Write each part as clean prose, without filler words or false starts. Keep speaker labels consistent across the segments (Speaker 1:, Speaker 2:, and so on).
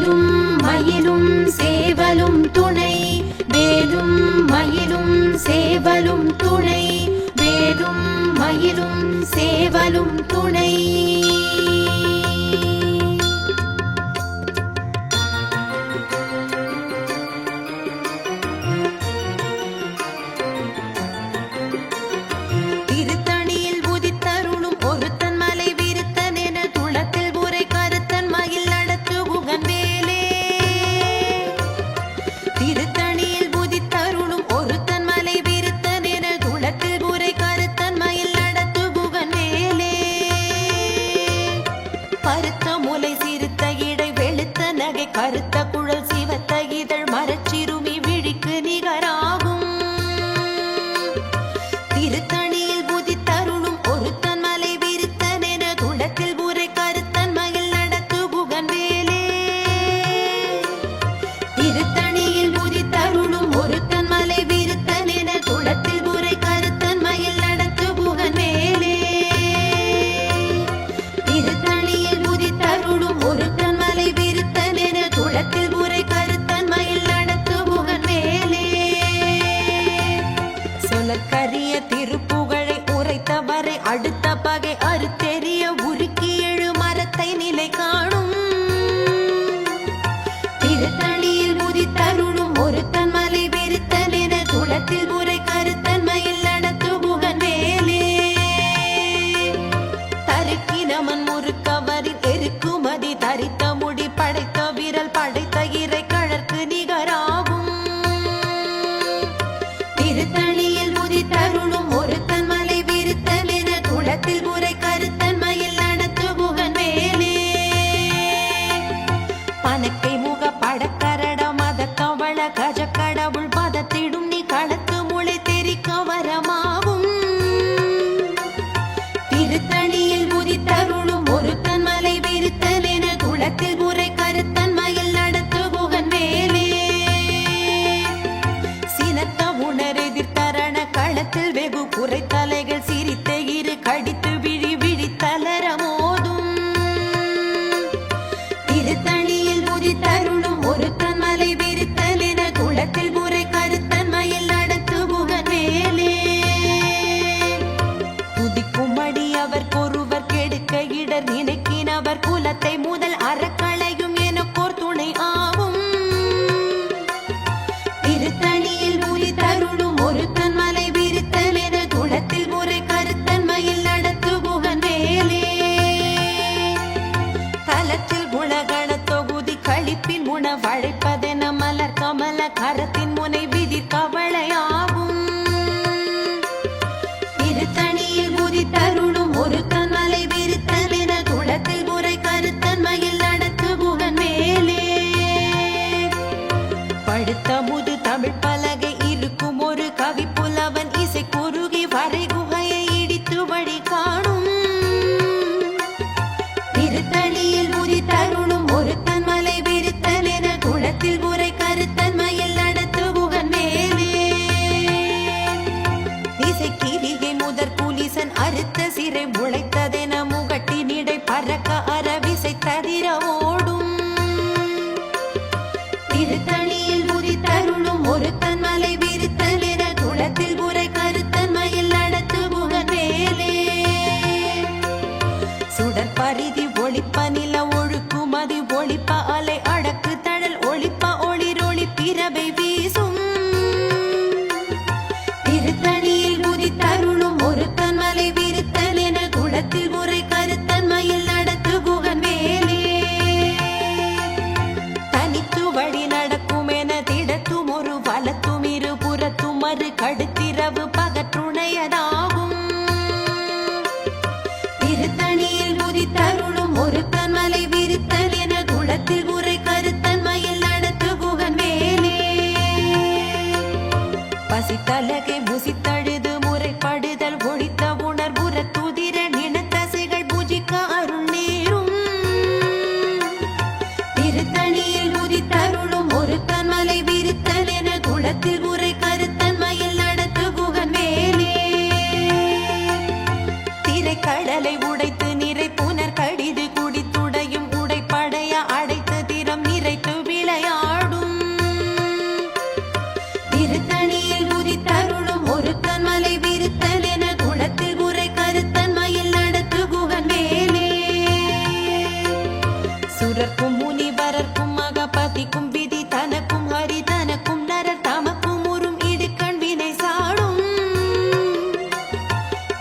Speaker 1: வேலும் மயிலும் சேவலும் துணை வேலும் மயிலும் சேவலும் துணை வேலும் மயிலும் சேவலும் துணை கருத்த குழல் சிவத்த இதழ் மரச்சிறுமி விழிக்கு நிகராகும் திருத்தணியில் புதித்தருளும் ஒருத்தன் மலை விருத்தன் என துளத்தில் உரை கருத்தன் மயில் நடத்து புகன் வேலே திருத்தணியில் புதித்தருளும் ஒருத்தன் மலை விருத்தன் என துளத்தில் உரை கருத்தன் மயில் நடத்து புகன் வேலே திருத்தணியில் புதித்தருளும் ஒருத்தன் மலை விருத்தன் என துளத்தில் உரை கருத்தன் மயில் நடத்து புகன் மேலே சொலற்கரிய திருப்புகழை உரைத்தவரை அடுத்த பகை அறுத்தெறிய உருக்கி எழு மரத்தை நிலை காணும் திருத்தணியில் முதித்தருளும் ஒருத்தன் மலை விருத்தன் என துளத்தில் உரை கருத்தன் மயில் நடத்து புகன் மேலே தருக்கினமன் முறுக்கவரின் எருக்குமதி தரித்த முடி படைத்த விரல் படைத்த இறை கழற்கு நிகராகும் திருத்தணியில் முதித்தருளும் ஒருத்தன் மலை விருத்தன் என துளத்தில் உரை கருத்தன் மயில் நடத்து புகன் மேலே பனக்கை முக படக்கரட மத கவள கஜ கடவுள் பதத்திடும் நீ களத்து முளை தெரிக்க வரமாகும் திருத்தணியில் முதித்தருளும் ஒருத்தன் மலை விருத்தன் என துளத்தில் உரை கருத்தன் மயில் நடத்து புகன் மேலே சினத்த உணர் எதிர்த்தரண களத்தில் வெகு குறைத்தலைகள் சிரித்த இரு கடித்து விழி விழி தளர மோதும் திருத்தணியில் முதித்தருளும் ஒருத்தன் மலை விருத்தன் என துளத்தில் உரை கருத்தன் மயில் நடத்து புகன் மேலே துதிக்கும் அடி அவர் கொருவர் கெடுக்க இடர் நினைக்கினவர் குலத்தை முதல் அறக்களையும் எனக்கோர் துணை ஆகும் திருத்தணியில் முதித்தருளும் ஒருத்தன் மலை விருத்தன் என துளத்தில் உரை கருத்தன் மயில் நடத்து புகன் மேலே தலத்தில் குணகண தொகுதி கழிப்பின் உணவழைப்பதென மலர் கமல கரத்தின் முனை விதிர் கவளையாகும் திருத்தணியில் முதித்தருளும் ஒருத்தன் மலை விருத்தன் என துளத்தில் உரை கருத்தன் மயில் நடத்து புகன் மேலே படுத்த முது தமிழ் பலகை இருக்கும் ஒரு கவி புலவன் இசை குறுகி வரை குகையை இடித்து வழி காணும் திருத்தணியில் முதித்தருளும் ஒருத்தன் மலை விருத்தன் என துளத்தில் உரை கருத்தன் மயில் நடத்து புகன் மேலே இசைக்கிரிகை முதற் புலிசன் அறுத்த சிறை முளைத்ததென முகட்டினிடை பறக்க அறவிசை தவிர ஓடும் திருத்தணியில் முதித்தருளும் ஒருத்தன் மலை விருத்தன் என துளத்தில் உரை கருத்தன் மயில் நடத்து புகன் மேலே சுடற் பரிதி ஒளிப்ப நில ஒழுக்குமதி ஒளிப்ப அலை அடக்கு தழல் ஒளிப்ப ஒளிரொளி பிறவை வீசும் திருத்தணியில் முதித்தருளும் ஒருத்தன் மலை விருத்தன் என துளத்தில் உரை கருத்தன் மயில் நடத்து புகன் மேலே தனித்து வழி நடக்கும் என திடத்தும் ஒரு வலத்தும் இரு புறத்தும் மறு கடுத்திரவு பகற்றுணையதாகும் திருத்தணியில் முதித்தருளும் ஒருத்தன் மலை விருத்தன் என துளத்தில் உரை கருத்தன் மயில் நடத்து புகன் மேலே பசித்தலகை முசித்தழுது முறைப்படுதல் ஒழித்த உணர்வுற துதிர நினத்தசைகள் பூஜிக்க அருள் நேரும் திருத்தணியில் முதித்தருளும் ஒருத்தன் மலை விருத்தன் என துளத்தில் உரை கருத்தன் மயில் நடத்து புகன் மேலே திரைக்கடலை உடைத்து நிறை புனர் கடிது குடித்துடையும் உடைப்படைய அடைத்து திறம் நிறை வரர்க்கும் மகபதிக்கும் விதி தனக்கும் ஹரி தனக்கும் நரர் தமக்கும் உறும் இடுக்கண் வினை சாடும்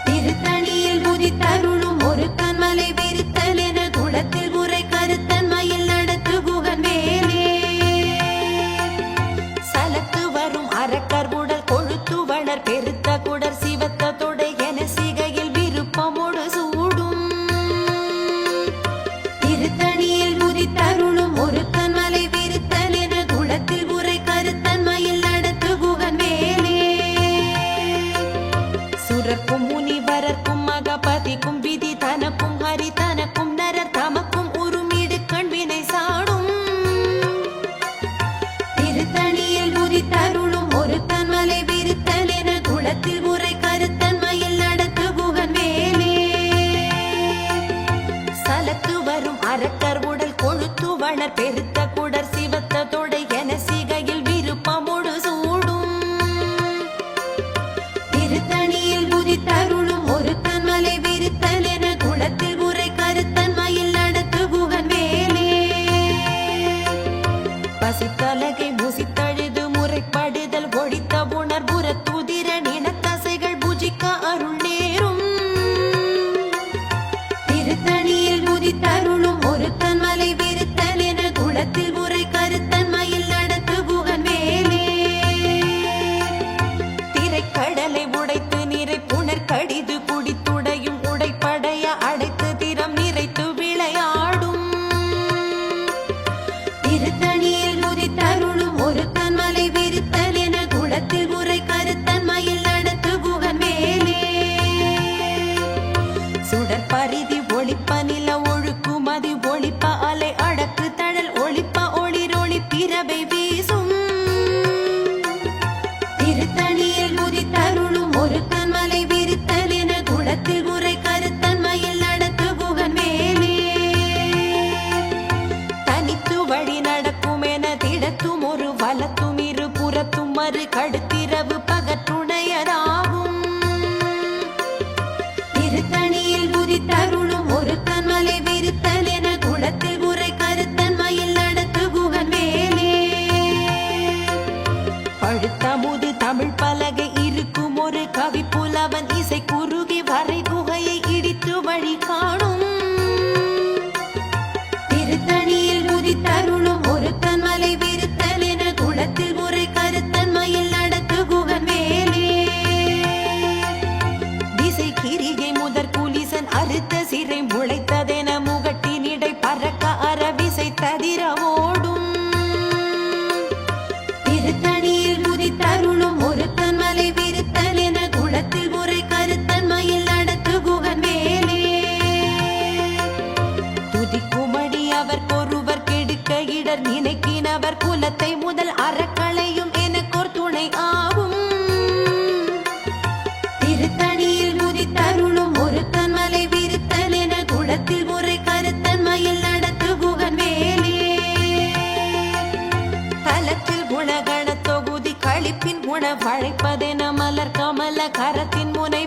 Speaker 1: திருத்தணியில் உதித்தருளும் ஒரு கண்மலை விருத்தல் என குளத்தில் உரை கருத்தன் மயில் நடத்து குகன் வேலே சலத்து வரும் அரக்கர் உடல் கொழுத்து வளர் பெருத்த குடர் சிவத்த தொடை என சிகையில் விருப்பமோடு சூடும் திருத்தணியில் உதித்தருளும் ஒரு கண்மலை விருத்தல் என குளத்தில் உரை கருத்தன் மயில் நடத்து குகன் வேலே சுரர்க்கும் முனிவரர்க்கும் மகபதிக்கும் விதி தனக்கும் ஹரி தனக்கும் நரர் தமக்கும் உறும் இடுக்கண் வினை சாடும் திருத்தணியில் உதித்தருளும் ஒரு கண்மலை விருத்தல் என குளத்தில் உரை கருத்தன் மயில் நடத்து குகன் வேலே சலத்து வரும் அரக்கர் உடல் கொழுத்து வளர் பெருத்த குடர் சிவத்த தொடை என சிகையில் விருப்பமோடு சூடும் திருத்தணியில் உதித்தருளும் ஒரு கண்மலை விருத்தல் என குளத்தில் உரை கருத்தன் மயில் நடத்து குகன் வேலே பசித்தலகை முசித்தழுது முறைப்படுதல் ஒழித்த உணர்புற துதிர நினத்தசைகள் புஜிக்க அருள் நேரும் திருத்தணியில் உதித்தருளும் ஒரு கண்மலை விருத்தல் என குளத்தில் உரை கருத்தன் மயில் நடத்து குகன் வேலே திரைக்கடலை உடைத்து நிறை புனர் கடிது குடித்துடையும் உடைப்படைய அடைத்து திறம் நிறைத்து விளையாடும் திருத்தணியில் உதித்தருளும் ஒரு கண்மலை விருத்தல் என குளத்தில் உரை கருத்தன் மயில் நடத்து குகன் வேலே சுடர் பரிதி ஒளிப்ப நில ஒழுக்கு மதி ஒளிப்ப அலை அடக்கு தழல் ஒளிப்ப ஒளிரொளி பிறவை வீசும் திருத்தணியில் உதித்தருளும் ஒரு கண்மலை விருத்தல் என குளத்தில் உரை கருத்தன் மயில் நடத்து குகன் வேலே தனித்து வழி நடக்கும் என திடத்தும் ஒரு வலத்தும் இரு புறத்தும் மறு கடுத்திரவு பகற்றுணையராகும் திருத்தணியில் உதித்தருளும் ஒரு கண்மலை விருத்தல் என குளத்தில் உரை கருத்தன் மயில் நடத்து குகன் வேலே பழுத்த முது தமிழ் பலகை இருக்கும் ஒரு கவி புலவன் இசை குறுகி வரை குகையை இடித்து வழி காணும் திருத்தணியில் உதித்தருளும் ஒரு கண்மலை விருத்தல் என குளத்தில் உரை கருத்தன் மயில் நடத்து குகன் வேலே திசை கிரிகை முதற் குலிசன் அறுத்த சிறை முளைத்ததென முகட்டினிடை பறக்க அறவிசை ததிர ஓடும் திருத்தணியில் உதித்தருளும் ஒரு கண்மலை விருத்தல் என குளத்தில் உரை கருத்தன் மயில் நடத்து குகன் வேலே துதிக்குமடி அவர் ஒருவர் கெடுக்க இடர் நினைக்கினவர் குலத்தை முதல் அறக்களையும் எனக்கோர் துணை ஆகும் திருத்தணியில் உதித்தருளும் ஒரு கண்மலை விருத்தல் என குளத்தில் உரை கருத்தன் மயில் நடத்து குகன் வேலே தலத்தில் குணகண தொகுதி கழிப்பின் உணவழைப்பதென மலர் கமல கரத்தின் முனை